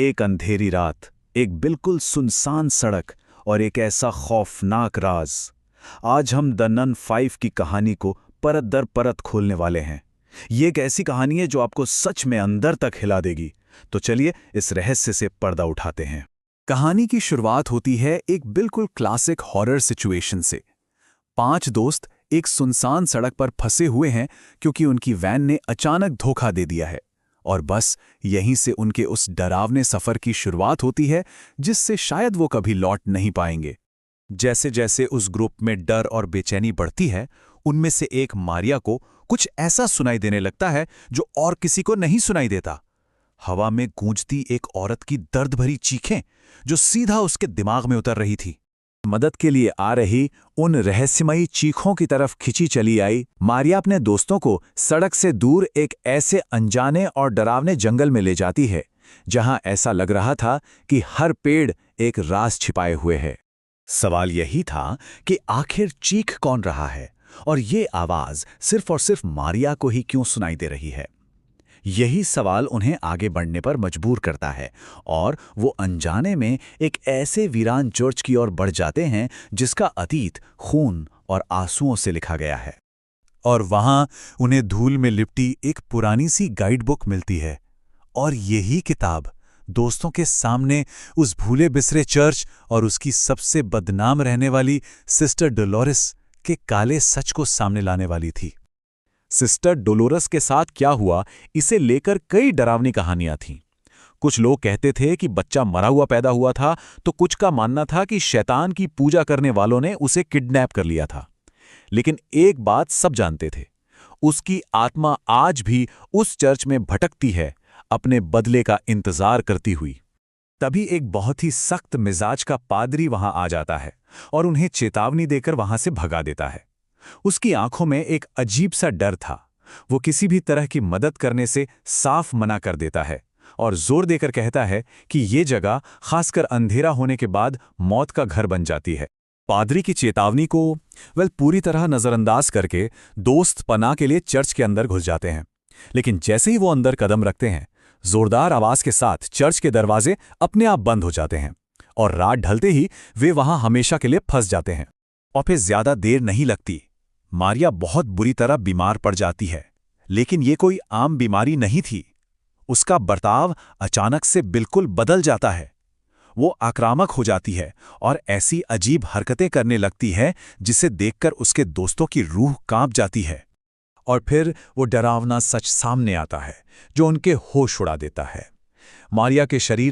एक अंधेरी रात, एक बिल्कुल सुनसान सड़क और एक ऐसा खौफनाक राज। आज हम द नन 5 की कहानी को परत दर परत खोलने वाले हैं। ये एक ऐसी कहानी है जो आपको सच में अंदर तक हिला देगी। तो चलिए इस रहस्य से पर्दा उठाते हैं। कहानी की शुरुआत होती है एक बिल्कुल क्लासिक हॉरर सिचुएशन से। 5 दोस्त एक सुनसान सड़क पर फंसे हुए हैं क्योंकि उनकी वैन ने अचानक धोखा दे दिया है। और बस यहीं से उनके उस डरावने सफर की शुरुआत होती है जिससे शायद वो कभी लौट नहीं पाएंगे। जैसे जैसे उस ग्रुप में डर और बेचैनी बढ़ती है, उनमें से एक मारिया को कुछ ऐसा सुनाई देने लगता है जो और किसी को नहीं सुनाई देता। हवा में गूंजती एक औरत की दर्द भरी चीखें जो सीधा उसके दिमाग में उतर रही थी। मदद के लिए आ रही उन रहस्यमयी चीखों की तरफ खिंची चली आई मारिया अपने दोस्तों को सड़क से दूर एक ऐसे अनजाने और डरावने जंगल में ले जाती है जहां ऐसा लग रहा था कि हर पेड़ एक राज छिपाए हुए है। सवाल यही था कि आखिर चीख कौन रहा है और ये आवाज सिर्फ और सिर्फ मारिया को ही क्यों सुनाई दे रही है। यही सवाल उन्हें आगे बढ़ने पर मजबूर करता है और वो अनजाने में एक ऐसे वीरान चर्च की ओर बढ़ जाते हैं जिसका अतीत खून और आंसुओं से लिखा गया है। और वहां उन्हें धूल में लिपटी एक पुरानी सी गाइड बुक मिलती है और यही किताब दोस्तों के सामने उस भूले बिसरे चर्च और उसकी सबसे बदनाम रहने वाली सिस्टर डोलोरेस के काले सच को सामने लाने वाली थी। सिस्टर डोलोरस के साथ क्या हुआ, इसे लेकर कई डरावनी कहानियां थीं। कुछ लोग कहते थे कि बच्चा मरा हुआ पैदा हुआ था, तो कुछ का मानना था कि शैतान की पूजा करने वालों ने उसे किडनैप कर लिया था। लेकिन एक बात सब जानते थे, उसकी आत्मा आज भी उस चर्च में भटकती है, अपने बदले का इंतजार करती हुई। तभी एक बहुत ही सख्त मिजाज का पादरी वहां आ जाता है और उन्हें चेतावनी देकर वहां से भगा देता है। उसकी आंखों में एक अजीब सा डर था। वो किसी भी तरह की मदद करने से साफ मना कर देता है और जोर देकर कहता है कि ये जगह खासकर अंधेरा होने के बाद मौत का घर बन जाती है। पादरी की चेतावनी को पूरी तरह नजरअंदाज करके दोस्त पनाह के लिए चर्च के अंदर घुस जाते हैं। लेकिन जैसे ही वो अंदर कदम रखते हैं, जोरदार आवाज के साथ चर्च के दरवाजे अपने आप बंद हो जाते हैं और रात ढलते ही वे वहां हमेशा के लिए फंस जाते हैं। और फिर ज्यादा देर नहीं लगती, मारिया बहुत बुरी तरह बीमार पड़ जाती है। लेकिन ये कोई आम बीमारी नहीं थी। उसका बर्ताव अचानक से बिल्कुल बदल जाता है। वो आक्रामक हो जाती है और ऐसी अजीब हरकतें करने लगती है जिसे देखकर उसके दोस्तों की रूह कांप जाती है। और फिर वो डरावना सच सामने आता है जो उनके होश उड़ा देता है। मारिया के शरीर